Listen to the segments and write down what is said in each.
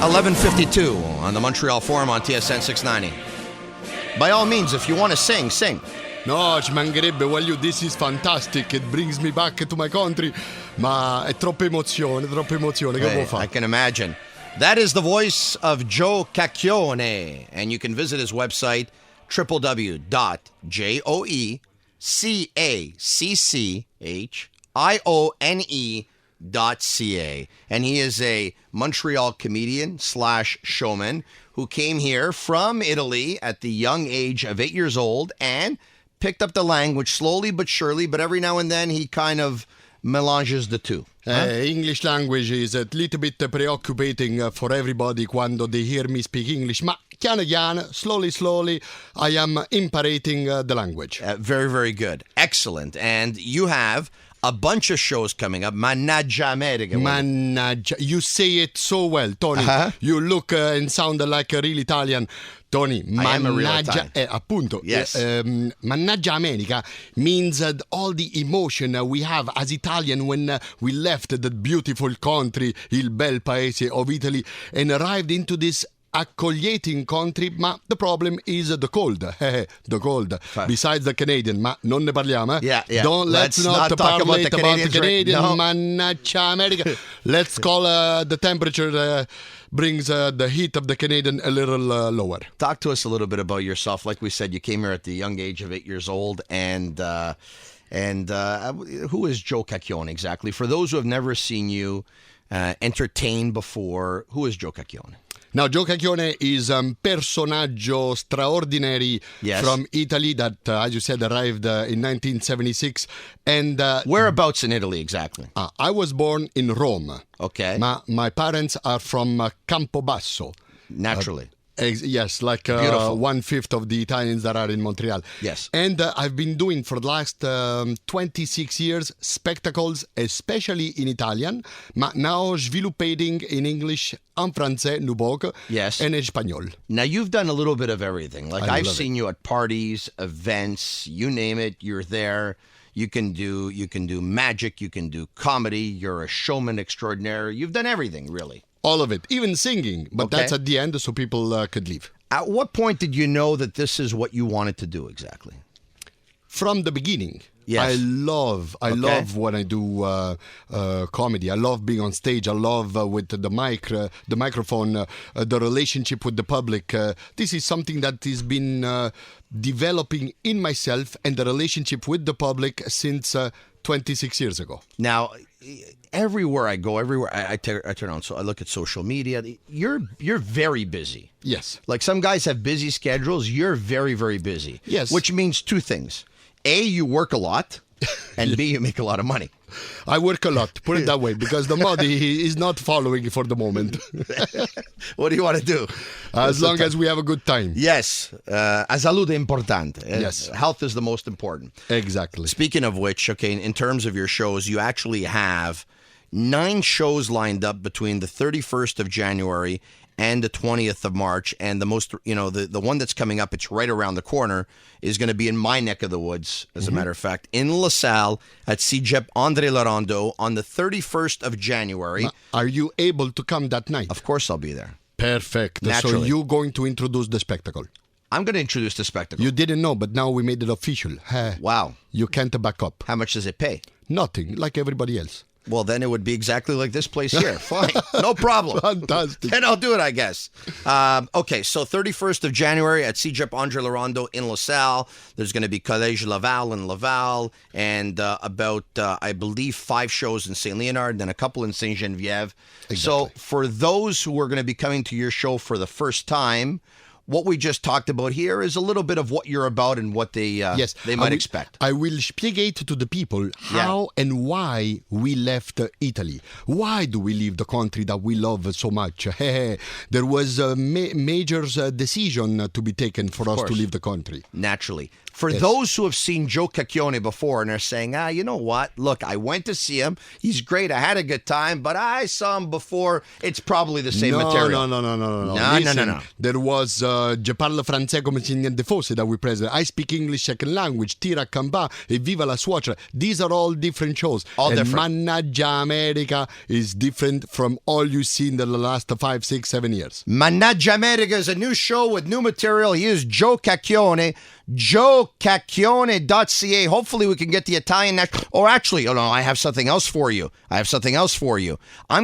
11:52 on the Montreal Forum on TSN690. By all means, if you want to sing, sing. No, ci mancherebbe, voglio, this is fantastic, it brings me back to my country, ma è troppa emozione, che può fare? I can imagine. That is the voice of Joe Cacchione, and you can visit his website, www.joecacchione.ca. And he is a Montreal comedian / showman who came here from Italy at the young age of 8 years old and picked up the language slowly but surely, but every now and then he kind of melanges the two. English language is a little bit preoccupating for everybody quando they hear me speak English, ma piano, slowly, I am imparating the language. Very, very good. Excellent. And you have a bunch of shows coming up. Mannaggia America. Mannaggia. You say it so well, Tony. Uh-huh. You look and sound like a real Italian. Tony, I am a real Italian. Appunto. Yes. Mannaggia America means all the emotion we have as Italian when we left that beautiful country, il bel paese of Italy, and arrived into this accogliating country, ma the problem is the cold. The cold. Besides the Canadian, ma non ne parliamo. Yeah. Let's not talk about the Canadians. Canadian. No. Mannaggia America. Let's call the temperature brings the heat of the Canadian a little lower. Talk to us a little bit about yourself. Like we said, you came here at the young age of 8 years old, and who is Joe Cacchione exactly? For those who have never seen you entertain before, who is Joe Cacchione? Now, Joe Cacchione is a personaggio straordinary from Italy that, as you said, arrived in 1976. And whereabouts in Italy exactly? I was born in Rome. Okay. My parents are from Campobasso. Naturally. Yes, like 1/5 of the Italians that are in Montreal. Yes. And I've been doing for the last 26 years spectacles, especially in Italian, ma now sviluppating in English, en français, un poco, and in Spanish. Now, you've done a little bit of everything. Like, I've seen you at parties, events, you name it, you're there. You can do magic, you can do comedy, you're a showman extraordinaire. You've done everything, really. All of it, even singing, but that's at the end so people could leave. At what point did you know that this is what you wanted to do exactly? From the beginning. Yes. I love when I do comedy. I love being on stage. I love with the microphone, the relationship with the public. This is something that has been developing in myself and the relationship with the public since 26 years ago. Now, everywhere I go, I turn on. So I look at social media. You're very busy. Yes. Like some guys have busy schedules. You're very, very busy. Yes. Which means two things. A, you work a lot, and B, you make a lot of money. I work a lot, put it that way, because the money is not following for the moment. What do you want to do? As long as we have a good time. Yes. A salute è importante. Yes. Health is the most important. Exactly. Speaking of which, okay, in terms of your shows, you actually have 9 shows lined up between the 31st of January and the 20th of March, and the most, the one that's coming up, it's right around the corner, is going to be in my neck of the woods, as a matter of fact, in LaSalle at Cégep André Laurando on the 31st of January. Are you able to come that night? Of course I'll be there. Perfect. Naturally. So you're going to introduce the spectacle. I'm going to introduce the spectacle. You didn't know, but now we made it official. Wow. You can't back up. How much does it pay? Nothing, like everybody else. Well, then it would be exactly like this place here. Fine. No problem. Fantastic. And I'll do it, I guess. Okay, so 31st of January at Cégep André Laurando in LaSalle. There's going to be Collège Laval in Laval, and about, I believe, 5 shows in St. Leonard, then a couple in St. Geneviève. Exactly. So for those who are going to be coming to your show for the first time, what we just talked about here is a little bit of what you're about and what they might expect. I will spiegate to the people how and why we left Italy. Why do we leave the country that we love so much? There was a major decision to be taken for us to leave the country. Naturally. For those who have seen Joe Cacchione before and are saying, you know what? Look, I went to see him. He's great. I had a good time, but I saw him before. It's probably the same material. No. Listen, there was Je parlo francese come se niente fosse that we present. I speak English second language, Tira Cambà, e Viva la Suocera. These are all different shows. All and different. Mannaggia America is different from all you've seen the last 5, 6, 7 years. Mannaggia America is a new show with new material. He is Joe Cacchione. JoeCacchione.ca. Hopefully we can get the Italian national. Or actually, I have something else for you. I'm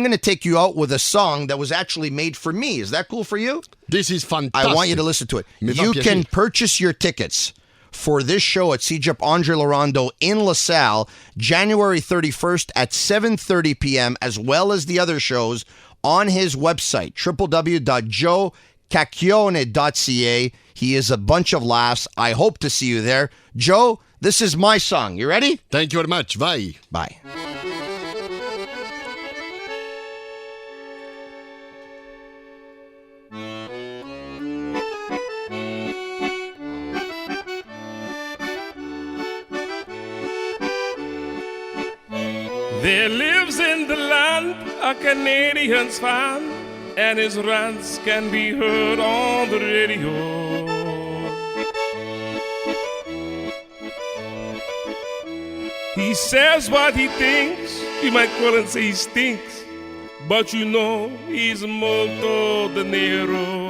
going to take you out with a song that was actually made for me. Is that cool for you? This is fantastic. I want you to listen to it. You can purchase your tickets for this show at CJEP Andre Laurando in LaSalle, January 31st at 7:30 p.m., as well as the other shows on his website, www.joecacchione.ca. He is a bunch of laughs. I hope to see you there. Joe, this is my song. You ready? Thank you very much. Bye. Bye. There lives in the land a Canadian's fan, and his rants can be heard on the radio. He says what he thinks, you might call and say he stinks, but you know he's molto de nero.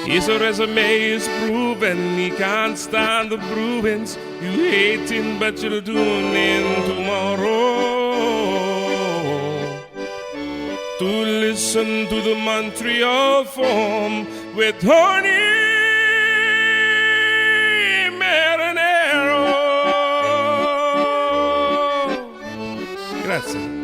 His resume is proven, he can't stand the Bruins. You hate him, but you'll tune in tomorrow to listen to the Montreal Forum with Tony Marinaro. Grazie, man.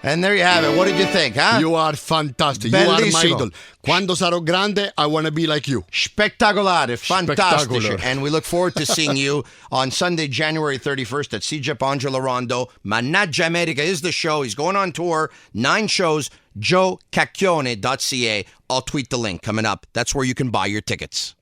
And there you have it. What did you think, huh? You are fantastic. Bellissimo. You are my idol. Quando sarò grande, I want to be like you. Spettacolare, fantastico. Spectacular. And we look forward to seeing you on Sunday, January 31st at CJEP Andre Laurando. Mannaggia America is the show. He's going on tour. 9 shows. JoeCacchione.ca. I'll tweet the link coming up. That's where you can buy your tickets.